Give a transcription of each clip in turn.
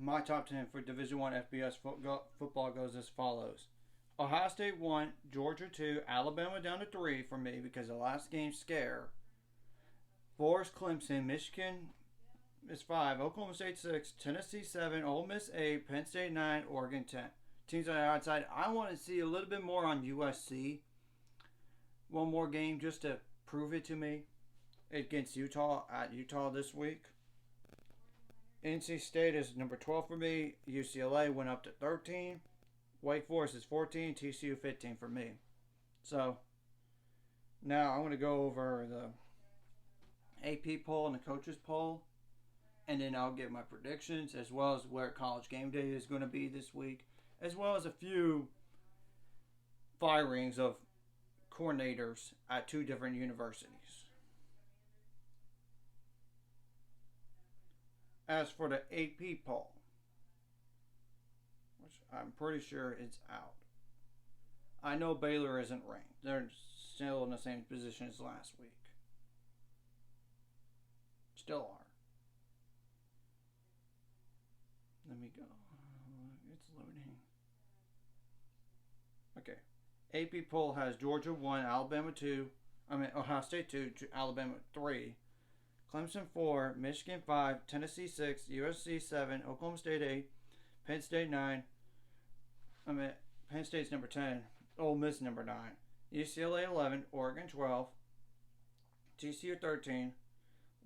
My top 10 for Division 1 FBS football goes as follows. Ohio State 1, Georgia 2, Alabama down to 3 for me because the last game scare. 4 is Clemson, Michigan is 5, Oklahoma State 6, Tennessee 7, Ole Miss 8, Penn State 9, Oregon 10. Teams on the outside. I want to see a little bit more on USC. One more game just to prove it to me against Utah at Utah this week. NC State is number 12 for me. UCLA went up to 13. Wake Forest is 14. TCU 15 for me. So now I'm going to go over the AP poll and the coaches poll. And then I'll give my predictions as well as where College Game Day is going to be this week. As well as a few firings of coordinators at 2 different universities. As for the AP poll, which I'm pretty sure it's out. I know Baylor isn't ranked. They're still in the same position as last week. Still are. Let me go. It's loading. Okay. AP poll has Georgia 1, Alabama 2. Ohio State 2, Alabama 3. Clemson 4, Michigan 5, Tennessee 6, USC 7, Oklahoma State 8, Penn State 9. Penn State's number 10, Ole Miss number 9, UCLA 11, Oregon 12, TCU 13,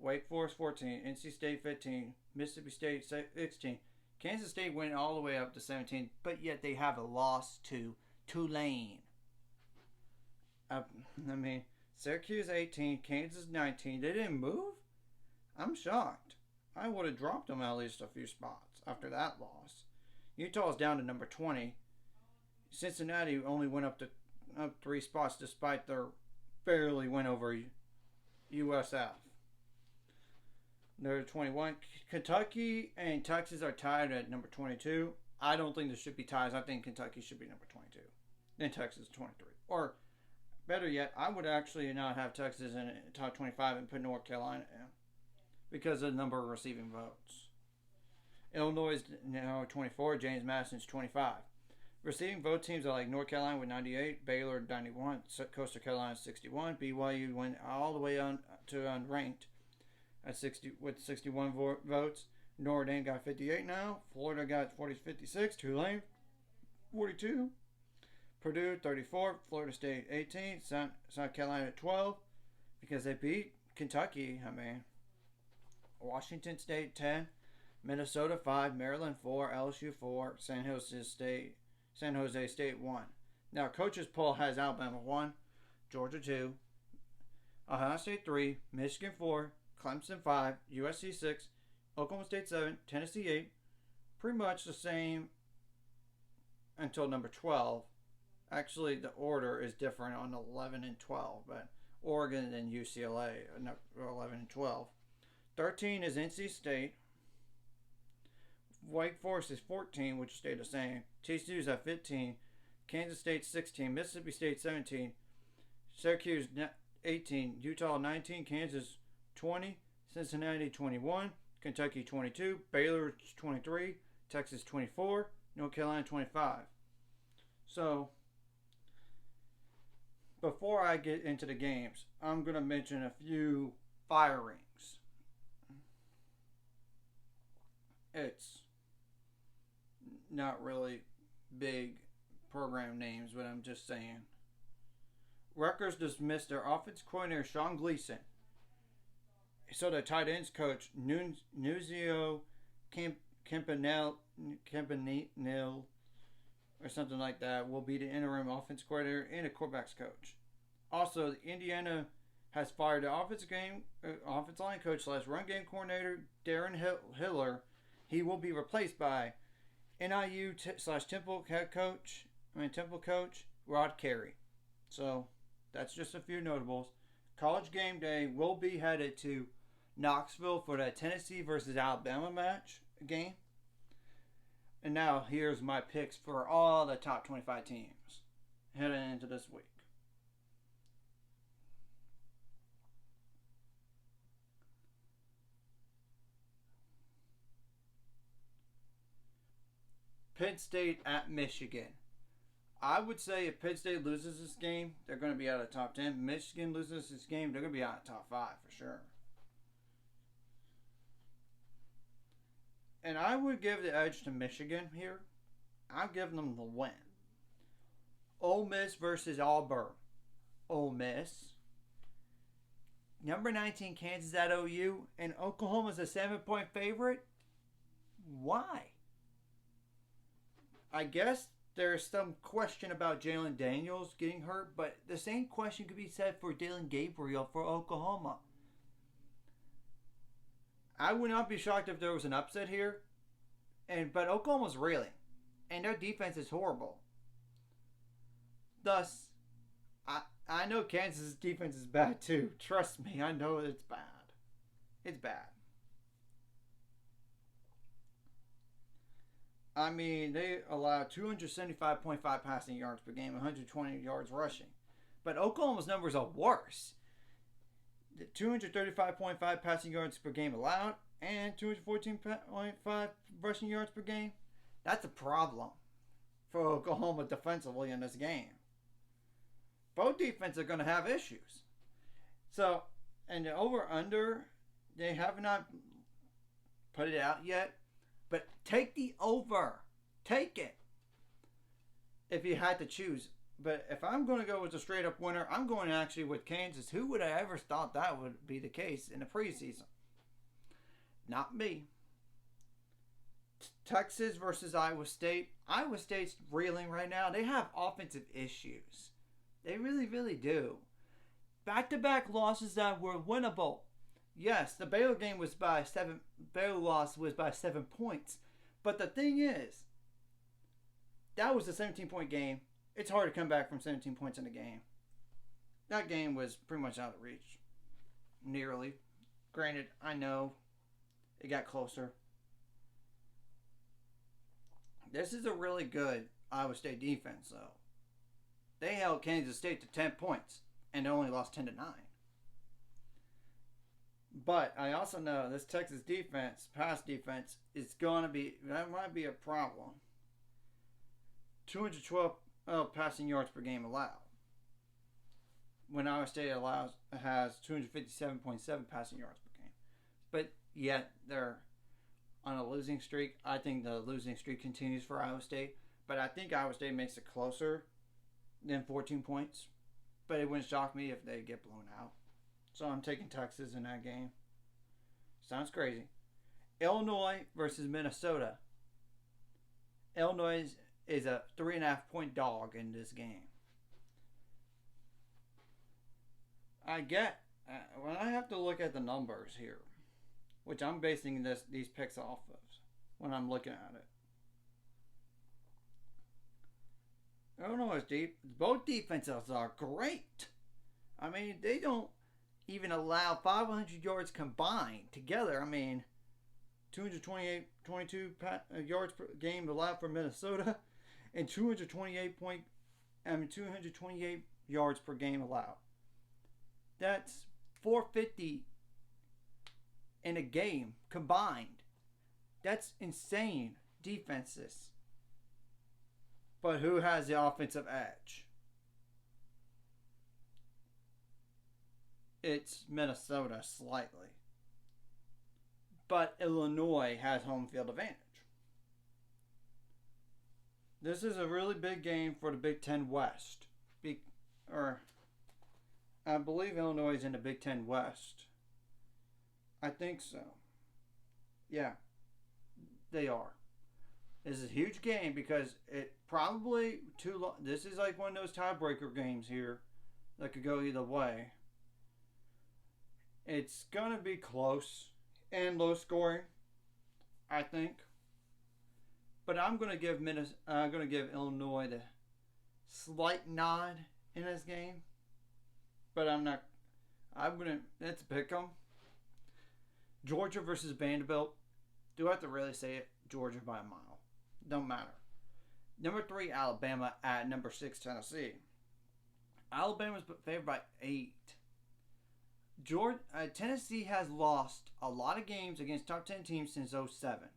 Wake Forest 14, NC State 15, Mississippi State 16. Kansas State went all the way up to 17, but yet they have a loss to Tulane. Syracuse 18, Kansas 19. They didn't move? I'm shocked. I would have dropped them at least a few spots after that loss. Utah's down to number 20. Cincinnati only went up 3 spots despite their barely win over USF. They're 21. Kentucky and Texas are tied at number 22. I don't think there should be ties. I think Kentucky should be number 22. Then Texas 23. Or better yet, I would actually not have Texas in top 25 and put North Carolina in because of the number of receiving votes. Illinois is now 24. James Madison's 25. Receiving vote teams are like North Carolina with 98, Baylor 91, Coastal Carolina 61, BYU went all the way on to unranked at 60 with 61 votes. Notre Dame got 58 now. Florida got 56. Tulane 42. Purdue 34. Florida State 18. South Carolina 12 because they beat Kentucky. Washington State 10. Minnesota 5. Maryland 4. LSU 4. San Jose State 1. Now coaches poll has Alabama 1. Georgia 2. Ohio State 3. Michigan 4. Clemson 5. USC 6. Oklahoma State 7, Tennessee 8. Pretty much the same until number 12. Actually, the order is different on 11 and 12, but Oregon and UCLA are 11 and 12. 13 is NC State. Wake Forest is 14, which stayed the same. TCU's at 15. Kansas State 16. Mississippi State 17. Syracuse 18. Utah 19. Kansas 20. Cincinnati 21. Kentucky 22, Baylor 23, Texas 24, North Carolina 25. So, before I get into the games, I'm going to mention a few firings. It's not really big program names, but I'm just saying. Rutgers dismissed their offense coordinator, Sean Gleason. So the tight ends coach, Nunzio Campanile or something like that, will be the interim offense coordinator and a quarterbacks coach. Also, Indiana has fired the offense line coach / run game coordinator, Darren Hiller. He will be replaced by NIU / Temple coach, Rod Carey. So that's just a few notables. College Game Day will be headed to Knoxville for the Tennessee versus Alabama game. And now here's my picks for all the top 25 teams heading into this week. Penn State at Michigan. I would say if Penn State loses this game, they're going to be out of the top 10. Michigan loses this game, they're going to be out of the top 5 for sure. And I would give the edge to Michigan here. I'm giving them the win. Ole Miss versus Auburn. Ole Miss. Number 19, Kansas at OU. And Oklahoma's a 7-point favorite. Why? I guess there's some question about Jalen Daniels getting hurt, but the same question could be said for Dylan Gabriel for Oklahoma. I would not be shocked if there was an upset here, but Oklahoma's reeling, and their defense is horrible. Thus, I know Kansas' defense is bad too. Trust me, I know it's bad. It's bad. I mean, they allow 275.5 passing yards per game, 120 yards rushing. But Oklahoma's numbers are worse. 235.5 passing yards per game allowed and 214.5 rushing yards per game. That's a problem for Oklahoma defensively in this game. Both defenses are going to have issues. So, and the over-under, they have not put it out yet. But take the over. Take it. If you had to choose. But if I'm going to go with a straight-up winner, I'm going actually with Kansas. Who would have ever thought that would be the case in the preseason? Not me. Texas versus Iowa State. Iowa State's reeling right now. They have offensive issues. They really, really do. Back-to-back losses that were winnable. Yes, the Baylor game was by 7. Baylor loss was by 7 points. But the thing is, that was a 17-point game. It's hard to come back from 17 points in a game. That game was pretty much out of reach. Nearly. Granted, I know it got closer. This is a really good Iowa State defense, though. They held Kansas State to 10 points and only lost 10-9. But I also know this Texas defense, pass defense, is going to be, that might be a problem. 212 passing yards per game allowed. When Iowa State has 257.7 passing yards per game. But yet they're on a losing streak. I think the losing streak continues for Iowa State. But I think Iowa State makes it closer than 14 points. But it wouldn't shock me if they get blown out. So I'm taking Texas in that game. Sounds crazy. Illinois versus Minnesota. Illinois is a 3.5-point dog in this game. When I have to look at the numbers here, which I'm basing these picks off of when I'm looking at it. Illinois is deep. Both defenses are great. I mean, they don't even allow 500 yards combined together. I mean, 22 yards per game allowed for Minnesota, and 228 yards per game allowed. That's 450 in a game combined. That's insane defenses. But who has the offensive edge? It's Minnesota slightly. But Illinois has home field advantage. This is a really big game for the Big Ten West. I believe Illinois is in the Big Ten West. I think so. Yeah, they are. This is a huge game because it probably this is like one of those tiebreaker games here that could go either way. It's gonna be close and low scoring, I think. But I'm gonna give Illinois the slight nod in this game. But let's pick them. Georgia versus Vanderbilt. Do I have to really say it? Georgia by a mile. Don't matter. Number 3, Alabama at number 6, Tennessee. Alabama's favored by 8. Tennessee has lost a lot of games against top 10 teams since 2007.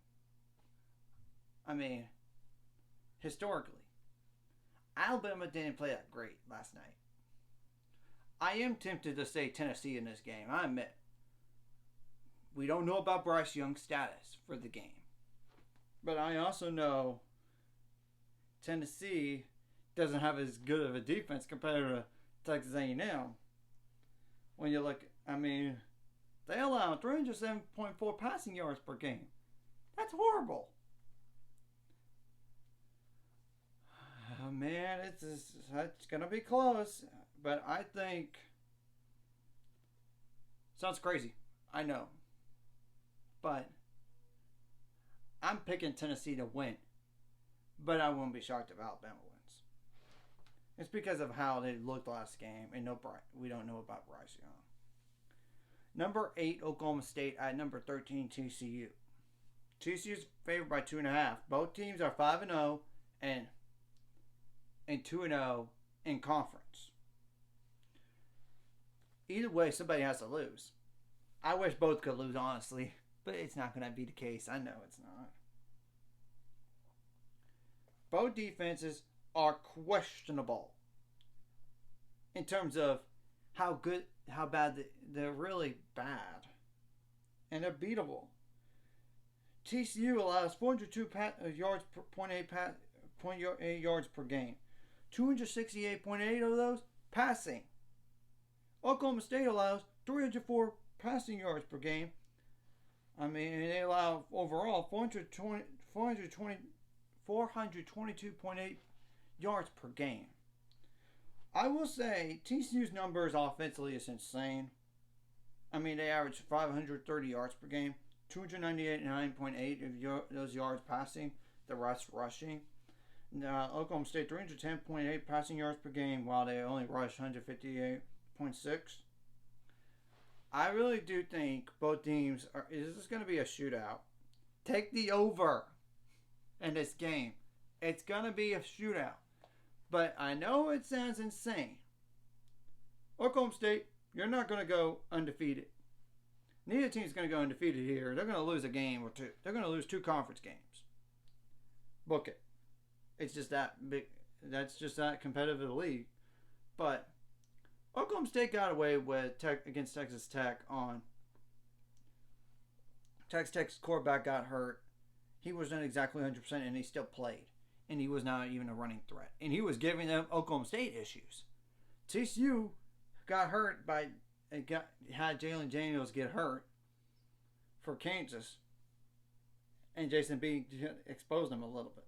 I mean, historically. Alabama didn't play that great last night. I am tempted to say Tennessee in this game. I admit. We don't know about Bryce Young's status for the game. But I also know Tennessee doesn't have as good of a defense compared to Texas A&M. When you look, they allow 307.4 passing yards per game. That's horrible. Oh, man, it's going to be close. But I think... Sounds crazy. I know. But I'm picking Tennessee to win. But I won't be shocked if Alabama wins. It's because of how they looked last game. And we don't know about Bryce Young. Number 8, Oklahoma State at number 13, TCU. TCU's favored by 2.5. Both teams are 5-0 and 2-0 in conference. Either way, somebody has to lose. I wish both could lose, honestly. But it's not going to be the case. I know it's not. Both defenses are questionable in terms of how bad they're really bad. And they're beatable. TCU allows 402 yards per 0.8 yards per game. 268.8 of those passing. Oklahoma State allows 304 passing yards per game. They allow overall 422.8 yards per game. I will say TCU's numbers offensively is insane. They average 530 yards per game, 298.8 of those yards passing, the rest rushing. Oklahoma State 310.8 passing yards per game, while they only rush 158.6. I really do think both teams is this going to be a shootout. Take the over in this game. It's going to be a shootout. But I know it sounds insane. Oklahoma State, you're not going to go undefeated. Neither team's going to go undefeated here. They're going to lose a game or two. They're going to lose 2 conference games. Book it. It's just that big. That's just that competitive of the league. But Oklahoma State got away with against Texas Tech on. Texas Tech's quarterback got hurt. He wasn't exactly 100%, and he still played. And he was not even a running threat. And he was giving them Oklahoma State issues. TCU got hurt had Jalen Daniels get hurt for Kansas. And Jason B exposed him a little bit.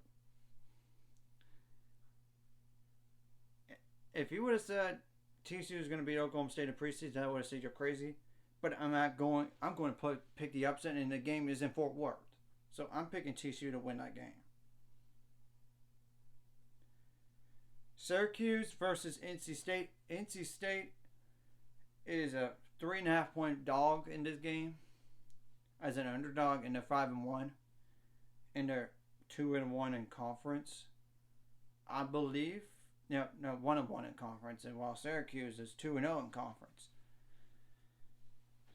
If you would have said TCU is going to beat Oklahoma State in preseason, I would have said you're crazy. But I'm going to pick the upset, and the game is in Fort Worth. So I'm picking TCU to win that game. Syracuse versus NC State. NC State is a 3.5 point dog in this game as an underdog, and they're 5-1, and they're 2-1 in conference. I believe. No, 1-1 in conference, and while Syracuse is 2-0 in conference.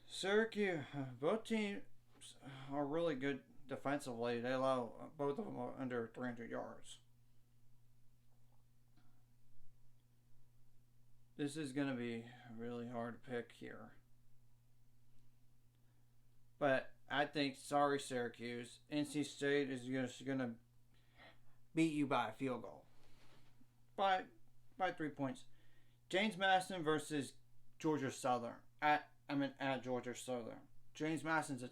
Syracuse, both teams are really good defensively. They allow both of them under 300 yards. This is going to be really hard to pick here. But I think, sorry Syracuse, NC State is just going to beat you by a field goal. By 3 points. James Madison versus Georgia Southern. At Georgia Southern. James Madison's an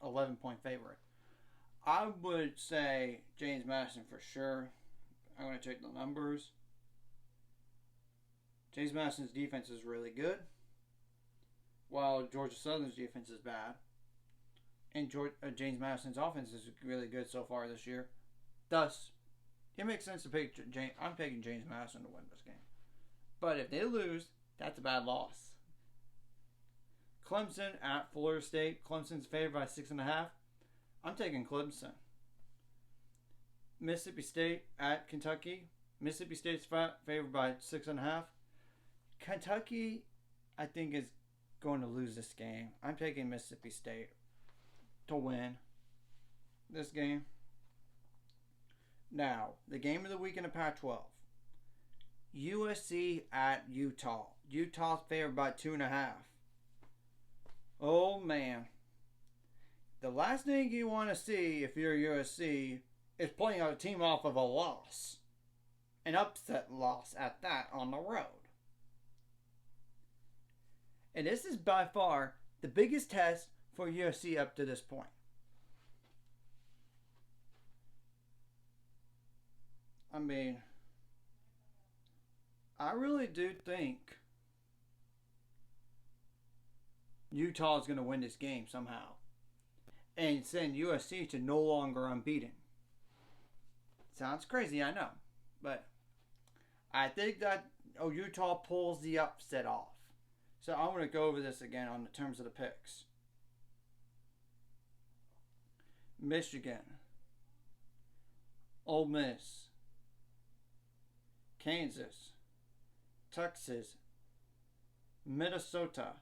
11 point favorite. I would say James Madison for sure. I'm going to check the numbers. James Madison's defense is really good, while Georgia Southern's defense is bad. And James Madison's offense is really good so far this year. Thus, it makes sense to pick James. I'm picking James Madison to win this game. But if they lose, that's a bad loss. Clemson at Florida State. Clemson's favored by 6.5. I'm taking Clemson. Mississippi State at Kentucky. Mississippi State's favored by 6.5. Kentucky, I think, is going to lose this game. I'm taking Mississippi State to win this game. Now, the game of the week in the Pac-12. USC at Utah. Utah's favored by 2.5. Oh man. The last thing you want to see if you're USC is playing a team off of a loss. An upset loss at that on the road. And this is by far the biggest test for USC up to this point. I mean, I really do think Utah is going to win this game somehow and send USC to no longer unbeaten. Sounds crazy, I know, but I think that Utah pulls the upset off. So I'm going to go over this again on the terms of the picks. Michigan, Ole Miss, Kansas, Texas, Minnesota.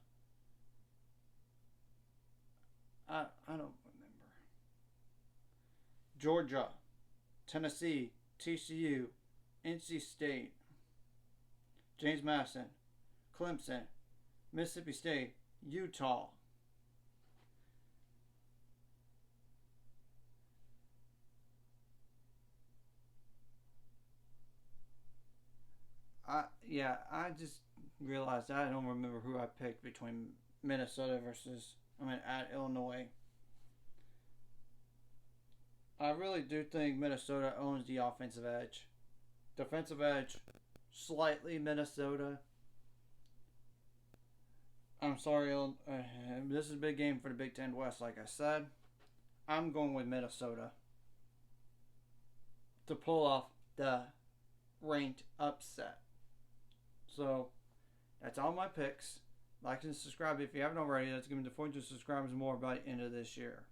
I don't remember. Georgia, Tennessee, TCU, NC State, James Madison, Clemson, Mississippi State, Utah. I just realized I don't remember who I picked between Minnesota at Illinois. I really do think Minnesota owns the offensive edge. Defensive edge, slightly Minnesota. I'm sorry, this is a big game for the Big Ten West, like I said. I'm going with Minnesota to pull off the ranked upset. So, that's all my picks. Like and subscribe if you haven't already. That's going to be the 400 subscribers more by the end of this year.